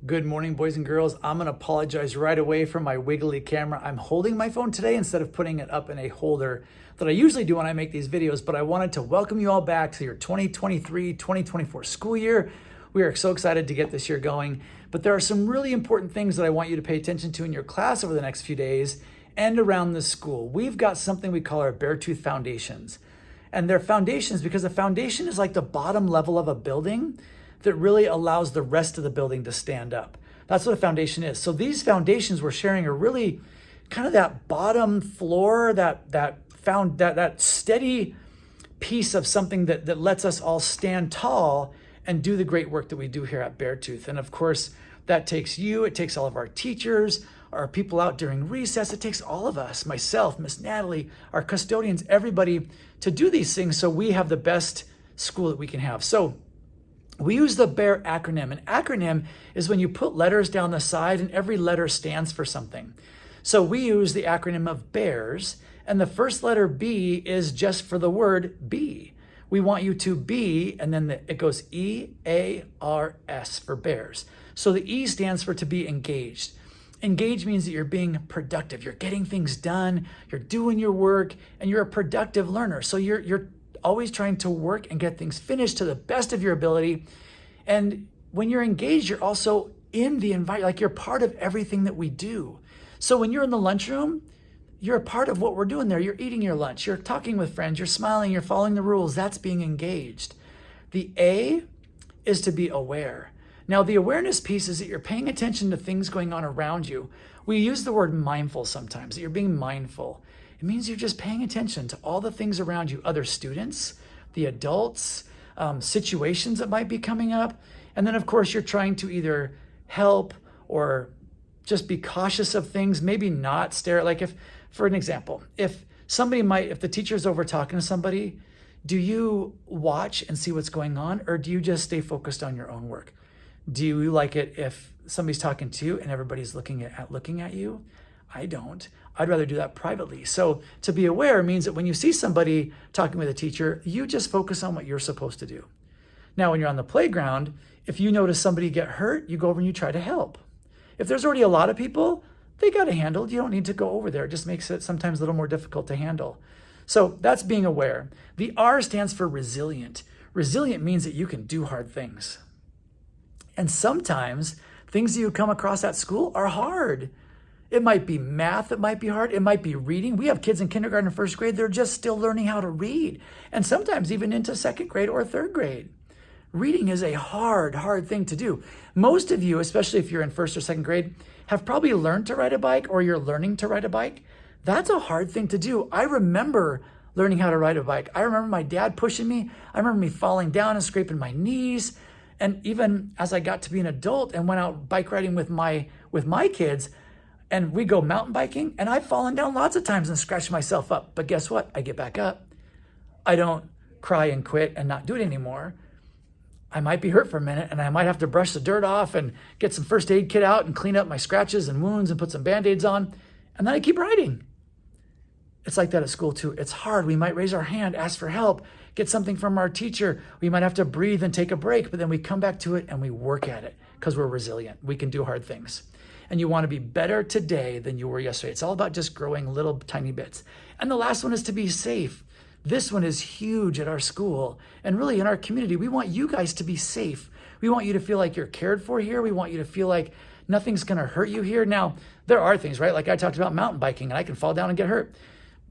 Good morning, boys and girls. I'm going to apologize right away for my wiggly camera. I'm holding my phone today instead of putting it up in a holder that I usually do when I make these videos, but I wanted to welcome you all back to your 2023-2024 school year. We are so excited to get this year going, but there are some really important things that I want you to pay attention to in your class over the next few days and around the school. We've got something we call our Beartooth Foundations, and they're foundations because a foundation is like the bottom level of a building that really allows the rest of the building to stand up. That's what a foundation is. So these foundations we're sharing are really kind of that bottom floor, that steady piece of something that lets us all stand tall and do the great work that we do here at Beartooth. And of course, that takes you, it takes all of our teachers, our people out during recess, it takes all of us, myself, Miss Natalie, our custodians, everybody to do these things so we have the best school that we can have. So we use the BEAR acronym. An acronym is when you put letters down the side and every letter stands for something. So we use the acronym of BEARS, and the first letter B is just for the word be. We want you to be, and then it goes E-A-R-S for BEARS. So the E stands for to be engaged. Engaged means that you're being productive. You're getting things done, you're doing your work, and you're a productive learner. So you're always trying to work and get things finished to the best of your ability. And when you're engaged, you're also in the environment, like you're part of everything that we do. So when you're in the lunchroom, you're a part of what we're doing there. You're eating your lunch, you're talking with friends, you're smiling, you're following the rules. That's being engaged. The A is to be aware. Now, the awareness piece is that you're paying attention to things going on around you. We use the word mindful sometimes, that you're being mindful. It means you're just paying attention to all the things around you, other students, the adults, situations that might be coming up. And then, of course, you're trying to either help or just be cautious of things, maybe not stare. Like if, for an example, if the teacher's over talking to somebody, do you watch and see what's going on, or do you just stay focused on your own work? Do you like it if somebody's talking to you and everybody's looking at you? I don't. I'd rather do that privately. So to be aware means that when you see somebody talking with a teacher, you just focus on what you're supposed to do. Now, when you're on the playground, if you notice somebody get hurt, you go over and you try to help. If there's already a lot of people, they got it handled. You don't need to go over there. It just makes it sometimes a little more difficult to handle. So that's being aware. The R stands for resilient. Resilient means that you can do hard things. And sometimes things that you come across at school are hard. It might be math that might be hard. It might be reading. We have kids in kindergarten and first grade, they're just still learning how to read. And sometimes even into second grade or third grade. Reading is a hard thing to do. Most of you, especially if you're in first or second grade, have probably learned to ride a bike or you're learning to ride a bike. That's a hard thing to do. I remember learning how to ride a bike. I remember my dad pushing me. I remember me falling down and scraping my knees. And even as I got to be an adult and went out bike riding with my kids, and we go mountain biking, and I've fallen down lots of times and scratched myself up. But guess what? I get back up. I don't cry and quit and not do it anymore. I might be hurt for a minute, and I might have to brush the dirt off and get some first aid kit out and clean up my scratches and wounds and put some Band-Aids on, and then I keep riding. It's like that at school too. It's hard. We might raise our hand, ask for help, get something from our teacher. We might have to breathe and take a break, but then we come back to it and we work at it because we're resilient. We can do hard things. And you want to be better today than you were yesterday. It's all about just growing little tiny bits. And the last one is to be safe. This one is huge at our school and really in our community. We want you guys to be safe. We want you to feel like you're cared for here. We want you to feel like nothing's going to hurt you here. Now, there are things, right? Like I talked about mountain biking, and I can fall down and get hurt.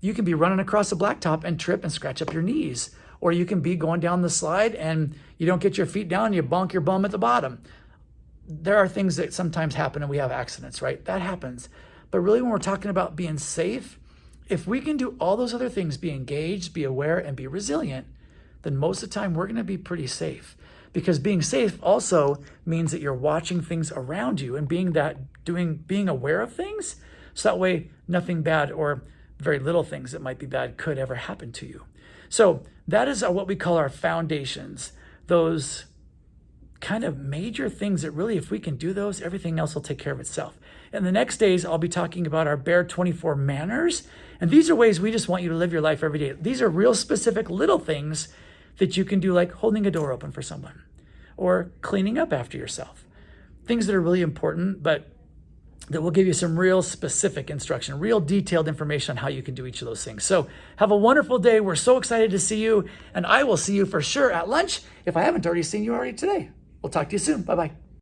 You can be running across a blacktop and trip and scratch up your knees. Or you can be going down the slide and you don't get your feet down, you bonk your bum at the bottom. There are things that sometimes happen and we have accidents, right? That happens. But really when we're talking about being safe, if we can do all those other things, be engaged, be aware, and be resilient, then most of the time we're going to be pretty safe. Because being safe also means that you're watching things around you and being aware of things. So that way nothing bad or very little things that might be bad could ever happen to you. So that is what we call our foundations. Those kind of major things that really, if we can do those, everything else will take care of itself. In the next days, I'll be talking about our Bear 24 manners. And these are ways we just want you to live your life every day. These are real specific little things that you can do, like holding a door open for someone or cleaning up after yourself. things that are really important, but that will give you some real specific instruction, real detailed information on how you can do each of those things. So have a wonderful day. We're so excited to see you, and I will see you for sure at lunch if I haven't already seen you already today. We'll talk to you soon. Bye-bye.